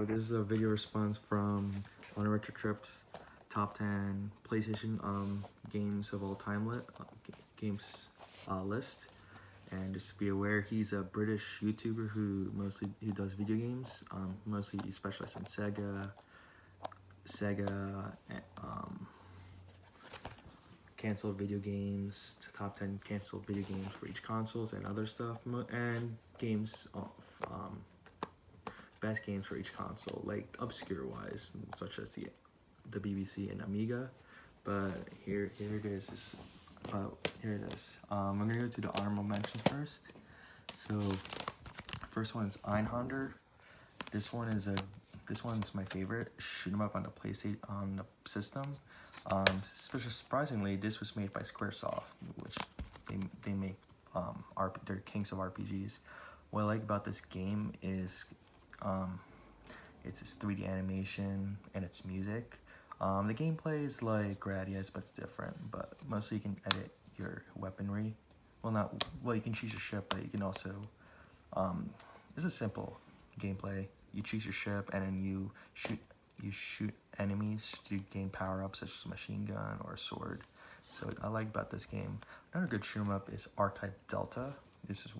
this is a video response from Onaretrotip's top 10 PlayStation games of all time list. And just be aware, he's a British YouTuber who does video games. Mostly he specializes in Sega, canceled video games, top 10 canceled video games for each consoles and other stuff, and games best games for each console, like obscure wise, such as the BBC and Amiga. But here it is. Here it is. I'm gonna go to the honorable mentions first. So first one is Einhander. This one's my favorite. Shoot 'em up on the PlayStation on the system. Surprisingly, this was made by SquareSoft, which they make they're kings of RPGs. What I like about this game is it's its 3D animation and its music. The gameplay is like Grandia's, but it's different. But mostly you can edit your weaponry. Well, you can choose your ship, but you can also it's a simple gameplay. You choose your ship and then you shoot enemies to gain power-ups such as a machine gun or a sword. So I like about this game. Another good shoot 'em up is R-Type Delta. This is,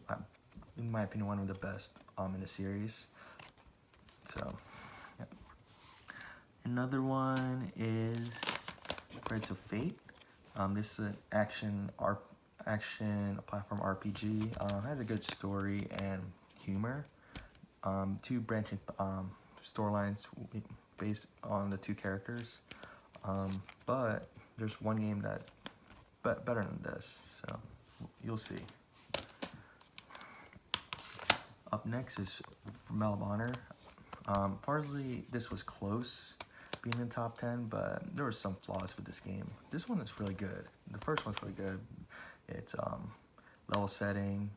in my opinion, one of the best in the series. So, yeah. Another one is Threads of Fate. This is an action platform RPG. Has a good story and humor. Two branching storylines based on the two characters, but there's one game that better than this, so you'll see. Up next is Mel of Honor. Partly this was close being in the top 10, but there were some flaws with this game. This one is really good. The first one's really good. It's level setting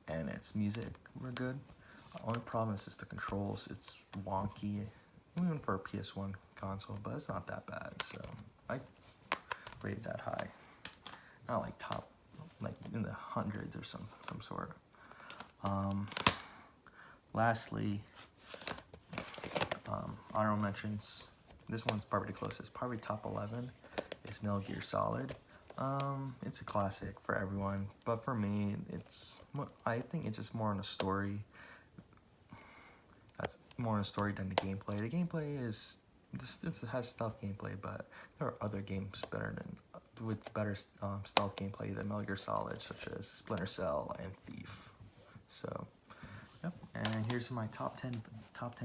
and its music were good. The only problem is just the controls. It's wonky, even for a Ps1 console, but it's not that bad, so I rated that high. Not like top, like in the hundreds or some sort. Lastly, honorable mentions. This one's probably the closest. Probably top 11 is Metal Gear Solid. It's a classic for everyone, but for me, I think it's just more on a story. More on a story than the gameplay. The gameplay is it has stealth gameplay, but there are other games with better stealth gameplay than Metal Gear Solid, such as Splinter Cell and Thief. So, yep. And here's my top 10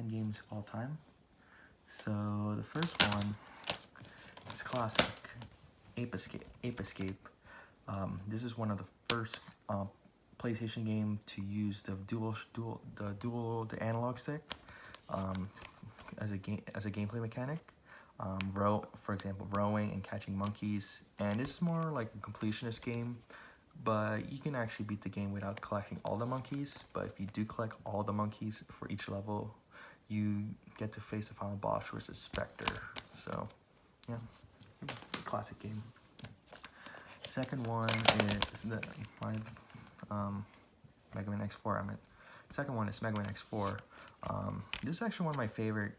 games of all time. So the first one is classic, Ape Escape. This is one of the first PlayStation game to use the analog stick. As a gameplay mechanic, for example, rowing and catching monkeys, and it's more like a completionist game, but you can actually beat the game without collecting all the monkeys. But if you do collect all the monkeys for each level, you get to face the final boss, which is Spectre. So, yeah, classic game. Second one is Mega Man X4. Second one is Mega Man X4. This is actually one of my favorite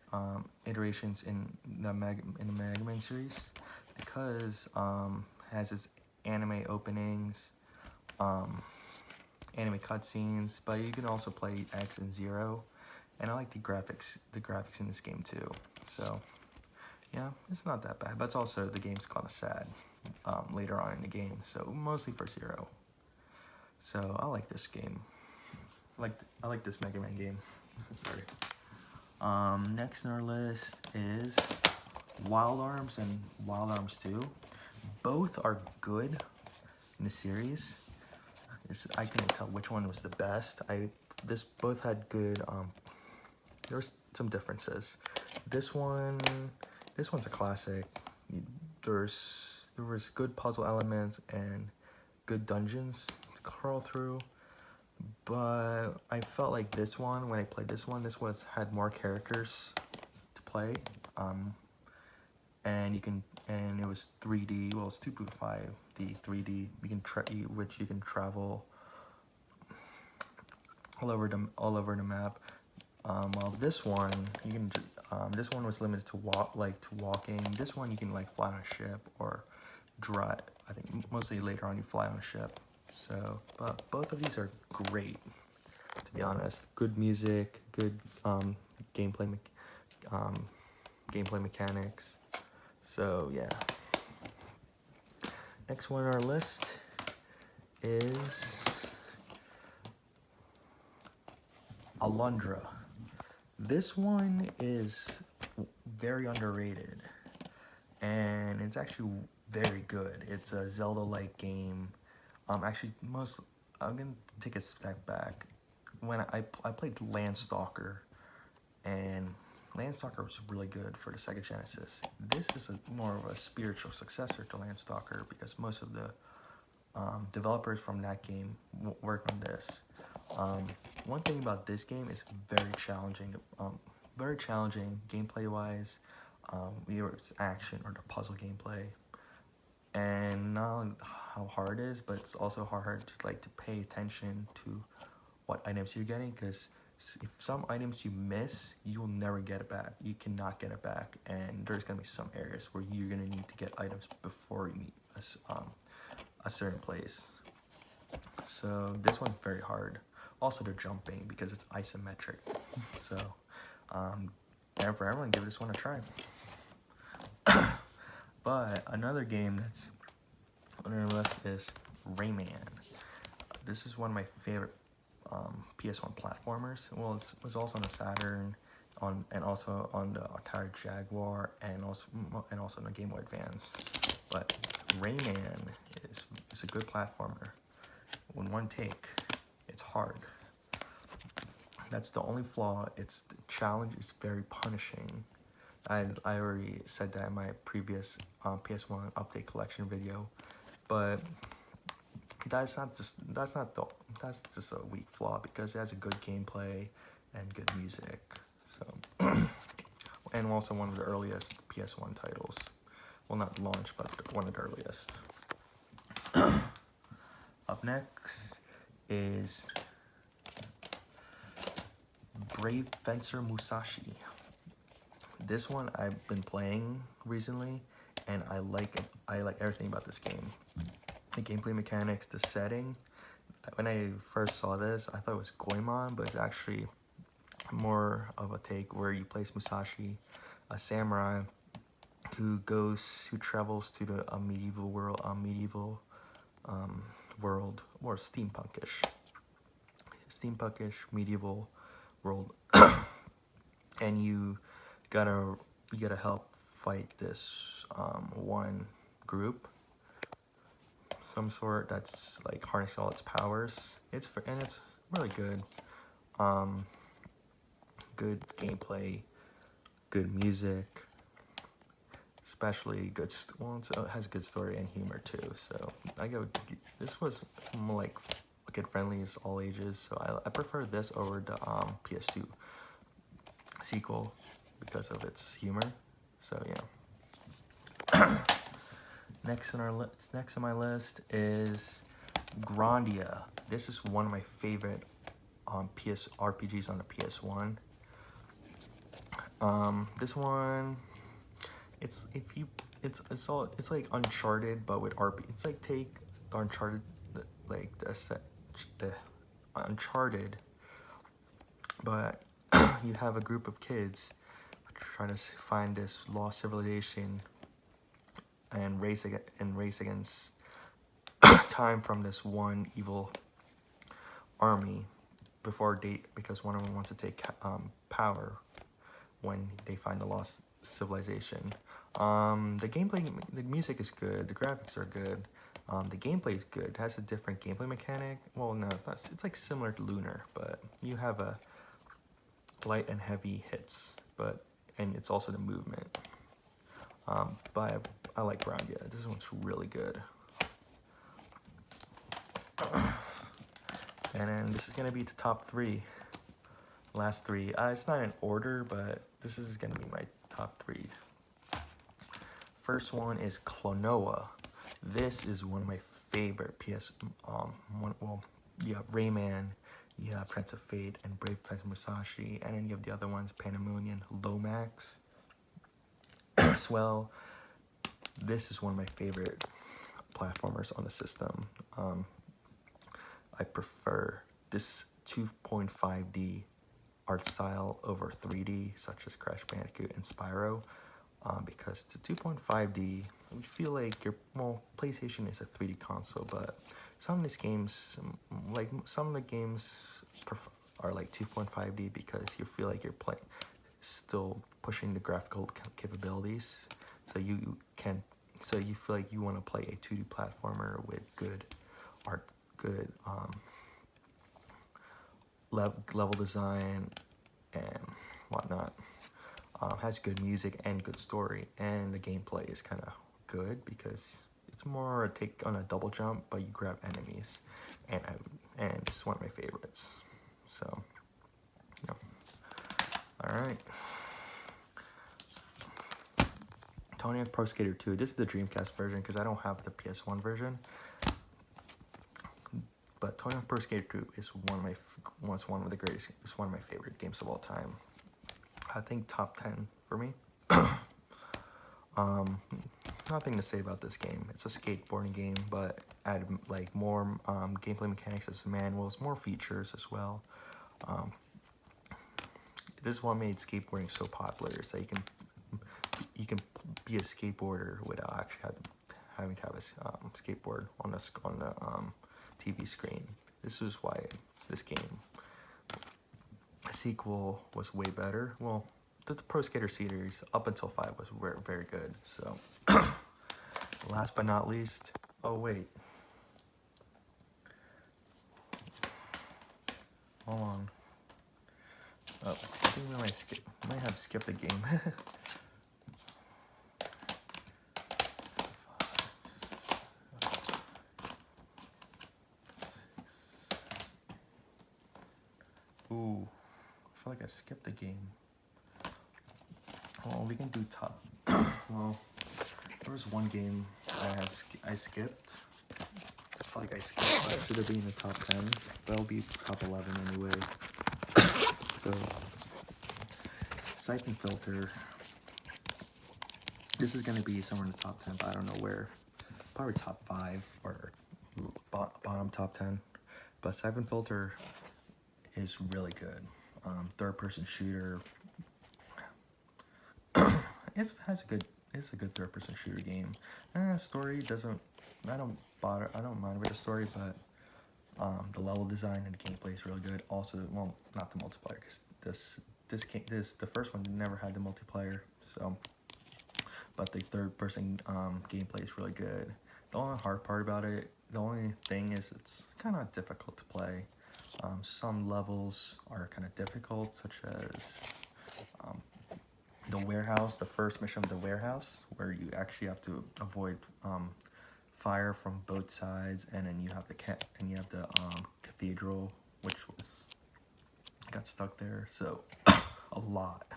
iterations in the Mega Man series because it has its anime openings, anime cutscenes, but you can also play X and Zero, and I like the graphics in this game too. So yeah, it's not that bad, but it's also the game's kind of sad later on in the game, so mostly for Zero. So I like this game. I like this Mega Man game. Sorry. Next on our list is Wild Arms and Wild Arms 2. Both are good in the series. I couldn't tell which one was the best. Both had good. There's some differences. This one's a classic. There was good puzzle elements and good dungeons to crawl through. But I felt like this one, when I played this one, had more characters to play, and it was 3D. Well, it's 2.5D 3D. Which you can travel all over the map. Well, this one you can. This one was limited to walking. This one you can like fly on a ship or drive. I think mostly later on you fly on a ship. So, but both of these are great. To be honest, good music, good gameplay, gameplay mechanics. So yeah. Next one on our list is Alundra. This one is very underrated, and it's actually very good. It's a Zelda-like game. Actually, I'm gonna take a step back. When I played Landstalker, and Landstalker was really good for the Sega Genesis. This is more of a spiritual successor to Landstalker because most of the developers from that game worked on this. One thing about this game is very challenging gameplay-wise, either it's action or the puzzle gameplay, and not only how hard it is, but it's also hard to pay attention to what items you're getting, because if some items you miss, you will never get it back. You cannot get it back, and there's gonna be some areas where you're gonna need to get items before you meet a certain place. So this one's very hard. Also the jumping, because it's isometric. So and for everyone, give this one a try. But another game that's on our list is Rayman. This is one of my favorite PS1 platformers. Well, it was also on the Saturn, and also on the Atari Jaguar, and also on the Game Boy Advance. But Rayman is a good platformer. When one take, it's hard. That's the only flaw. It's the challenge is very punishing. I already said that in my previous PS1 update collection video, but that's just a weak flaw because it has a good gameplay and good music. So, and also one of the earliest PS1 titles. Well, not launch, but one of the earliest. Up next is Brave Fencer Musashi. This one I've been playing recently, and I like everything about this game. The gameplay mechanics, the setting. When I first saw this, I thought it was Goemon, but it's actually more of a take where you play Musashi, a samurai who travels to the medieval world, or steampunkish medieval world, and you gotta help fight this one group, some sort that's like harnessing all its powers. It's really good. Good gameplay, good music, especially good. It has a good story and humor too. So this was more like kid friendly, as all ages. So I prefer this over the PS2 sequel because of its humor. So yeah. Next on my list is Grandia. This is one of my favorite PS RPGs on the PS1. This one, it's like Uncharted, but with RP. It's like take the Uncharted, the Uncharted, but you have a group of kids trying to find this lost civilization and race against time from this one evil army because one of them wants to take power when they find the lost civilization. The music is good, the graphics are good, the gameplay is good. It has a different gameplay mechanic. Well, no, it's like similar to Lunar, but you have a light and heavy hits, and it's also the movement. But I like Grandia. This one's really good. And then this is gonna be the top three, last three. It's not in order, but this is gonna be my top three. First one is Clonoa. This is one of my favorite Rayman You have Prince of Fate and Brave Prince Musashi, and then you have the other ones, Pandemonium, Lomax. As well, this is one of my favorite platformers on the system. I prefer this 2.5D art style over 3D, such as Crash Bandicoot and Spyro, because the 2.5D, we feel like PlayStation is a 3D console, but some of these games, like some of the games are like 2.5D because you feel like you're still pushing the graphical capabilities, so you feel like you want to play a 2D platformer with good art, good level design and whatnot, has good music and good story, and the gameplay is kind of good because it's more a take on a double jump, but you grab enemies, and it's one of my favorites. So, yeah. All right. Tony Hawk Pro Skater 2. This is the Dreamcast version because I don't have the PS1 version. But Tony Hawk Pro Skater 2 is one of the greatest. It's one of my favorite games of all time. I think top 10 for me. Nothing to say about this game. It's a skateboarding game, but added like more gameplay mechanics as manuals, more features as well. This is what made skateboarding so popular. So you can be a skateboarder without actually having to have a skateboard on the TV screen. This is why this game, a sequel, was way better. Well, the Pro Skater series up until 5 was very, very good. So, last but not least, oh wait, hold on. Oh, I think we might have skipped a game. Ooh, I feel like I skipped the game. Well, we can do top. Well, there was one game I skipped. I feel like I skipped. That should have been in the top 10. That'll be top 11 anyway. So, Siphon Filter. This is gonna be somewhere in the top 10, but I don't know where. Probably top 5 or bottom top 10. But Siphon Filter is really good. Third-person shooter. It's a good third-person shooter game. Story doesn't. I don't mind with the story, but the level design and the gameplay is really good. Also, well, not the multiplayer, because the first one never had the multiplayer. So, but the third-person gameplay is really good. The only hard part about it, the only thing is it's kind of difficult to play. Some levels are kind of difficult, such as the warehouse, the first mission of the warehouse, where you actually have to avoid fire from both sides, and then you have the cathedral, which got stuck there. So a lot.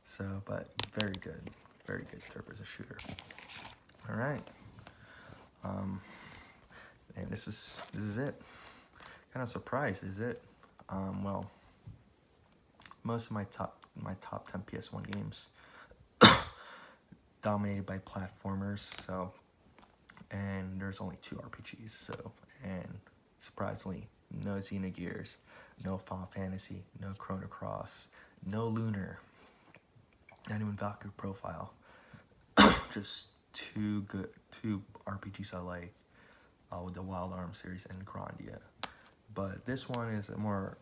So, but very good third-person shooter. All right. And this is it. Kind of surprised, is it? Well, most of my top 10 PS1 games dominated by platformers. So, and there's only 2 RPGs. So, and surprisingly, no Xenogears, no Final Fantasy, no Chrono Cross, no Lunar, not even Valkyrie Profile. Just 2 RPGs I like, with the Wild Arms series and Grandia. But this one is a more,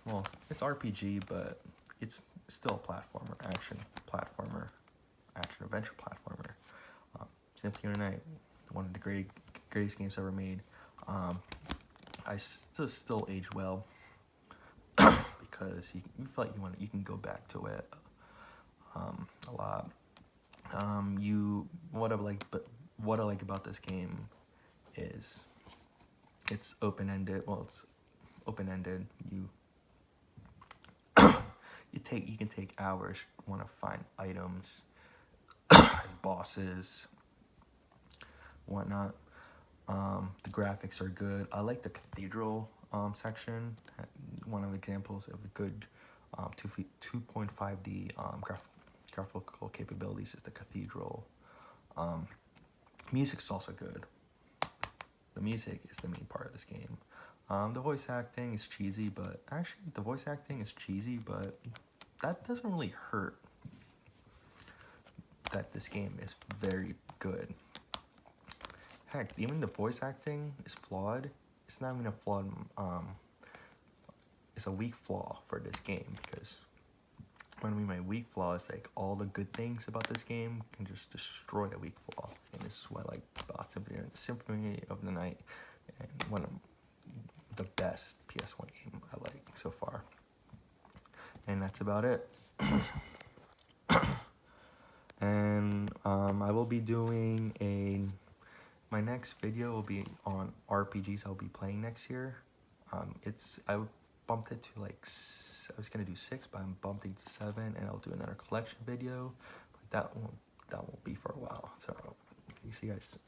well, it's RPG, but it's still a action adventure platformer. Symphony of the Night, one of the greatest games ever made. I still age well because you feel like you can go back to it a lot. What I like about this game is it's open-ended. Well, it's open-ended. You can take hours. Want to find items, bosses, whatnot. The graphics are good. I like the cathedral section. one of the examples of a good 2.5D graphical capabilities is the Cathedral. Music's also good. The music is the main part of this game. The voice acting is cheesy, but actually the voice acting is cheesy, but that doesn't really hurt that this game is very good. Heck, even the voice acting is flawed. It's not even a flawed, it's a weak flaw for this game, because what I mean by weak flaw is like all the good things about this game can just destroy the weak flaw. And this is why I like about Symphony of the Night, and one of the best PS1 game I like so far. And that's about it. And I will be doing my next video will be on RPGs I'll be playing next year. I bumped it to like, I was gonna do 6, but I'm bumping to 7, and I'll do another collection video. But that won't be for a while. So, see you guys.